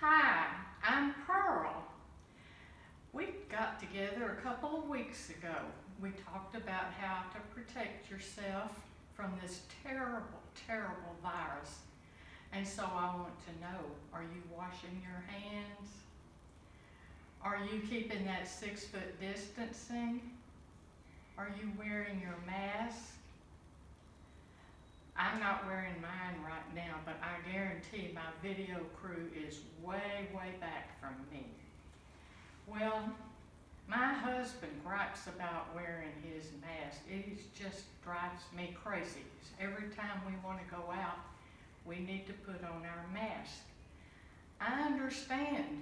Hi, I'm Pearl. We got together a couple of weeks ago. We talked about how to protect yourself from this terrible, terrible virus. And so I want to know, are you washing your hands? Are you keeping that 6-foot distancing? Are you wearing your mask? I'm not wearing mine right now, but I guarantee my video crew is way, way back from me. Well, my husband gripes about wearing his mask. It just drives me crazy. Every time we want to go out, we need to put on our mask. I understand.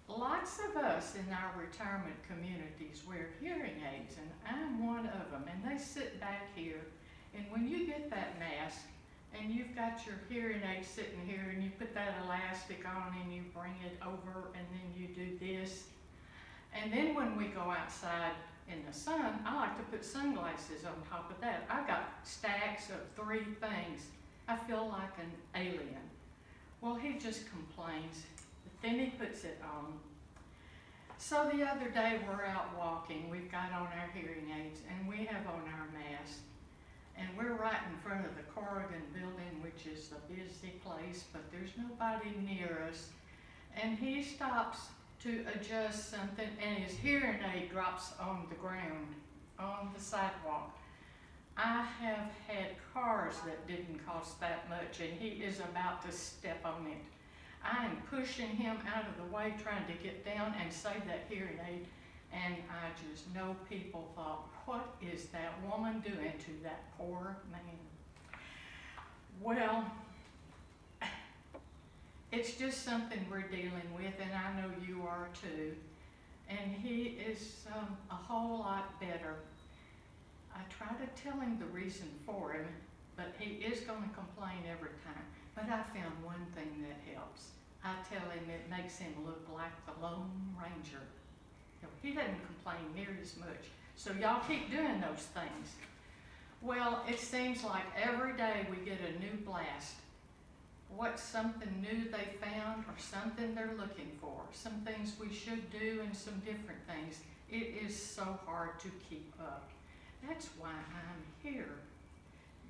Lots of us in our retirement communities wear hearing aids, and I'm one of them, and they sit back here. And when you get that mask and you've got your hearing aid sitting here and you put that elastic on and you bring it over and then you do this. And then when we go outside in the sun, I like to put sunglasses on top of that. I've got stacks of 3 things. I feel like an alien. Well, he just complains, but then he puts it on. So the other day we're out walking, we've got on our hearing aids and we have on our masks. And we're right in front of the Corrigan building, which is a busy place, but there's nobody near us. And he stops to adjust something, and his hearing aid drops on the ground, on the sidewalk. I have had cars that didn't cost that much, and he is about to step on it. I am pushing him out of the way, trying to get down and save that hearing aid. And I just know people thought, what is that woman doing to that poor man? Well, it's just something we're dealing with, and I know you are too. And he is a whole lot better. I try to tell him the reason for him, but he is going to complain every time. But I found one thing that helps. I tell him it makes him look like the Lone Ranger. He doesn't complain near as much. So y'all keep doing those things. Well, it seems like every day we get a new blast. What's something new they found or something they're looking for? Some things we should do and some different things. It is so hard to keep up. That's why I'm here.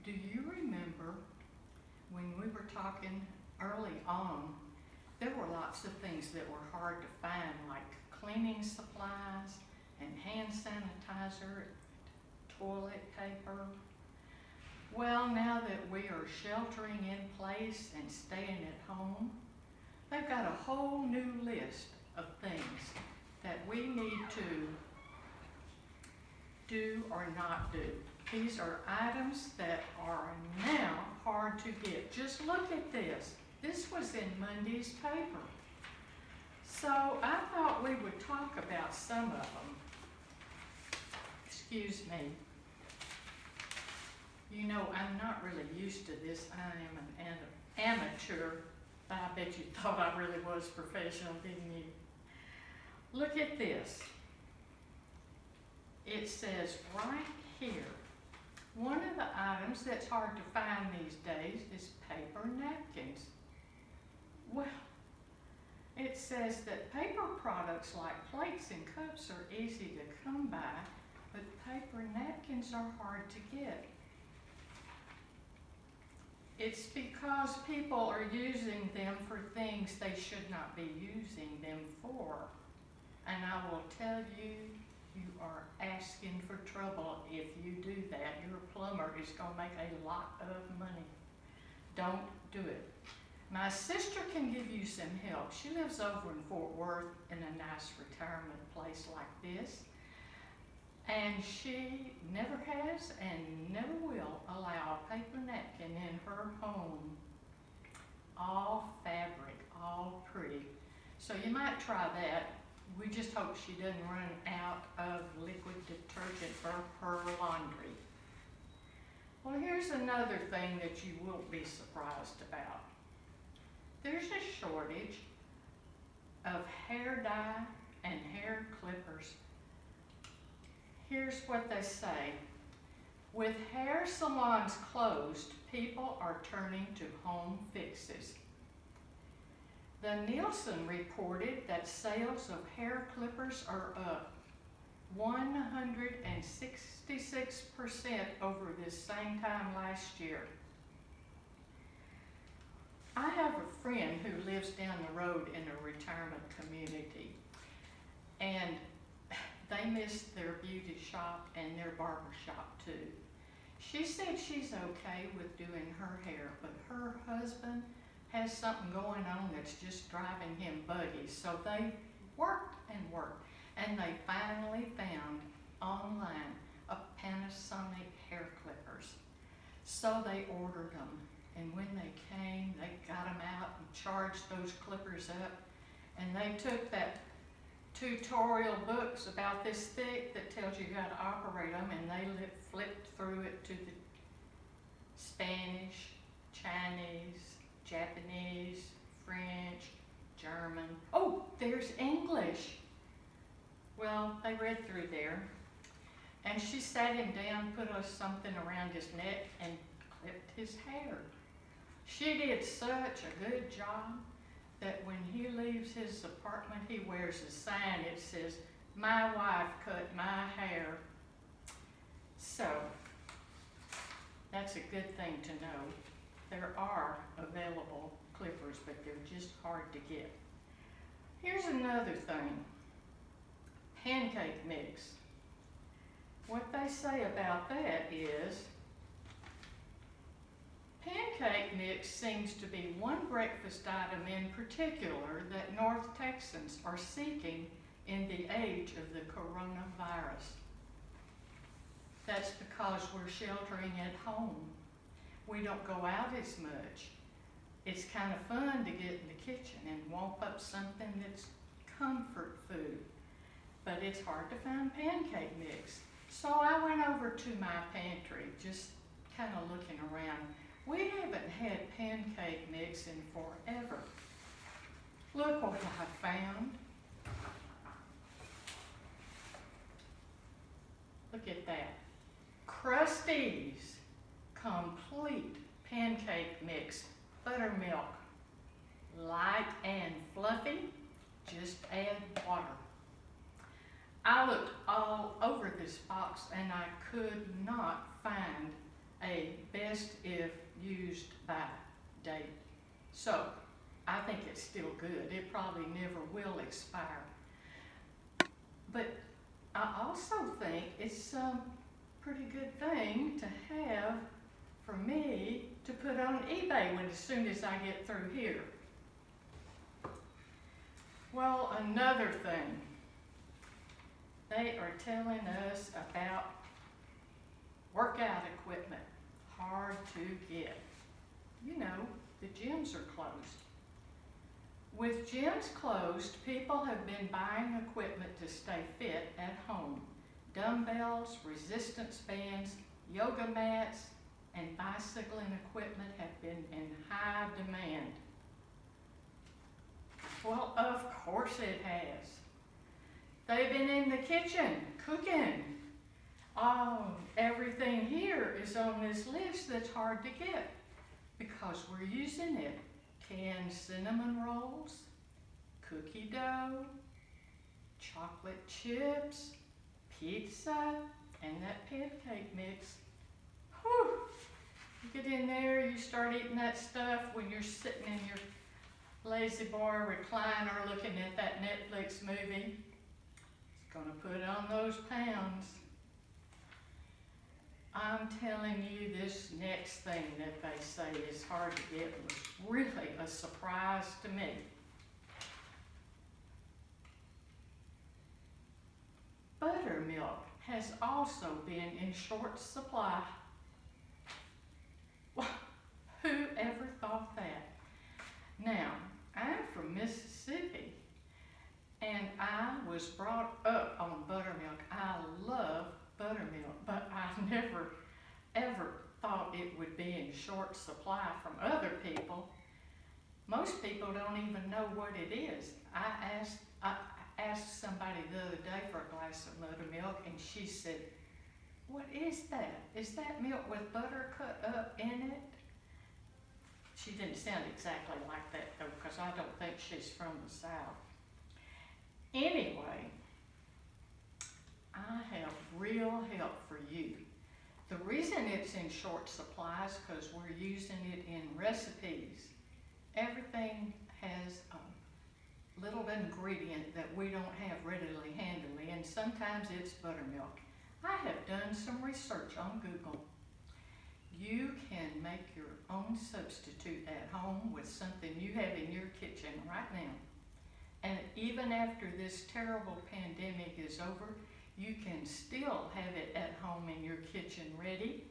Do you remember when we were talking early on, there were lots of things that were hard to find, like cleaning supplies and hand sanitizer, toilet paper. Well, now that we are sheltering in place and staying at home, they've got a whole new list of things that we need to do or not do. These are items that are now hard to get. Just look at this. This was in Monday's paper. So I thought we would talk about some of them. Excuse me. You know, I'm not really used to this. I am an amateur, but I bet you thought I really was professional, didn't you? Look at this. It says right here, one of the items that's hard to find these days is paper napkins. Well, it says that paper products like plates and cups are easy to come by, but paper napkins are hard to get. It's because people are using them for things they should not be using them for. And I will tell you, you are asking for trouble if you do that. Your plumber is going to make a lot of money. Don't do it. My sister can give you some help. She lives over in Fort Worth in a nice retirement place like this. And she never has and never will allow a paper napkin in her home. All fabric, all pretty. So you might try that. We just hope she doesn't run out of liquid detergent for her laundry. Well, here's another thing that you won't be surprised about. There's a shortage of hair dye and hair clippers. Here's what they say. With hair salons closed, people are turning to home fixes. The Nielsen reported that sales of hair clippers are up 166% over this same time last year. I have a friend who lives down the road in a retirement community, and they miss their beauty shop and their barber shop too. She said she's okay with doing her hair, but her husband has something going on that's just driving him buggy. So they worked and worked, and they finally found online a Panasonic hair clippers. So they ordered them, and when they came, they got them out and charged those clippers up, and they took that tutorial books about this thick that tells you how to operate them, and they flipped through it to the Spanish, Chinese, Japanese, French, German. Oh, there's English. Well, they read through there, and she sat him down, put something around his neck, and clipped his hair. She did such a good job that when he leaves his apartment, he wears a sign that says, "My wife cut my hair." So, that's a good thing to know. There are available clippers, but they're just hard to get. Here's another thing. Pancake mix. What they say about that is, pancake mix seems to be one breakfast item in particular that North Texans are seeking in the age of the coronavirus. That's because we're sheltering at home. We don't go out as much. It's kind of fun to get in the kitchen and womp up something that's comfort food, but it's hard to find pancake mix. So I went over to my pantry, just kind of looking around. We haven't had pancake mix in forever. Look what I found. Look at that. Krusteaz Complete Pancake Mix, buttermilk, light and fluffy, just add water. I looked all over this box and I could not find a best if used by date. So I think it's still good. It probably never will expire. But I also think it's a pretty good thing to have for me to put on eBay as soon as I get through here. Well, another thing, they are telling us about workout equipment, hard to get. You know, the gyms are closed. With gyms closed, people have been buying equipment to stay fit at home. Dumbbells, resistance bands, yoga mats, and bicycling equipment have been in high demand. Well, of course it has. They've been in the kitchen cooking. Oh, everything here is on this list that's hard to get because we're using it. Canned cinnamon rolls, cookie dough, chocolate chips, pizza, and that pancake mix. Whew! You get in there, you start eating that stuff when you're sitting in your lazy boy recliner looking at that Netflix movie. It's gonna put on those pounds. I'm telling you, this next thing that they say is hard to get was really a surprise to me. Buttermilk has also been in short supply. Well, who ever thought that? Now, I'm from Mississippi, and I was brought up on buttermilk. I love buttermilk, but I never, ever thought it would be in short supply from other people. Most people don't even know what it is. I asked somebody the other day for a glass of buttermilk, and she said, "What is that? Is that milk with butter cut up in it?" She didn't sound exactly like that though, because because I don't think she's from the South. Anyway, I have real help for you. The reason it's in short supply is because we're using it in recipes. Everything has a little ingredient that we don't have readily handily, and sometimes it's buttermilk. I have done some research on Google. You can make your own substitute at home with something you have in your kitchen right now. And even after this terrible pandemic is over, you can still have it at home in your kitchen ready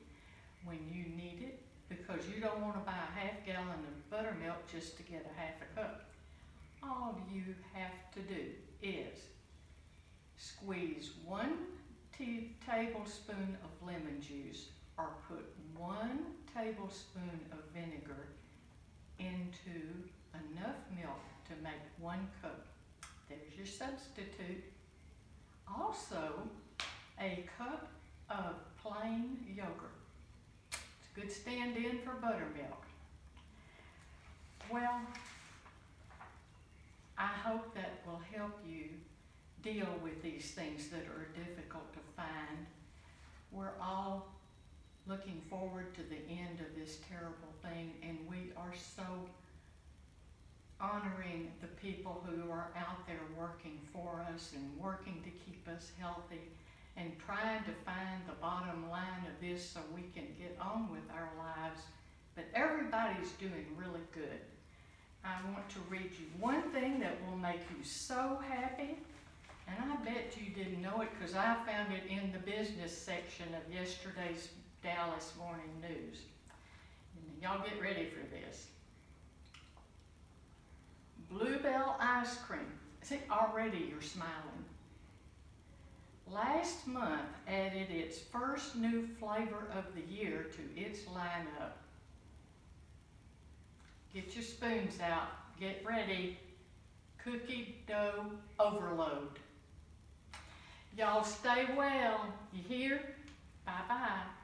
when you need it, because you don't want to buy a half gallon of buttermilk just to get a half a cup. All you have to do is squeeze 1 tablespoon of lemon juice, or put 1 tablespoon of vinegar into enough milk to make 1 cup. There's your substitute. Also, a cup of plain yogurt. It's a good stand-in for buttermilk. Well, I hope that will help you deal with these things that are difficult to find. We're all looking forward to the end of this terrible thing, and we are so honoring the people who are out there working for us and working to keep us healthy and trying to find the bottom line of this so we can get on with our lives. But everybody's doing really good. I want to read you one thing that will make you so happy, and I bet you didn't know it because I found it in the business section of yesterday's Dallas Morning News. And y'all get ready for this. Bluebell ice cream. See, already you're smiling. Last month added its first new flavor of the year to its lineup. Get your spoons out. Get ready. Cookie dough overload. Y'all stay well. You hear? Bye-bye.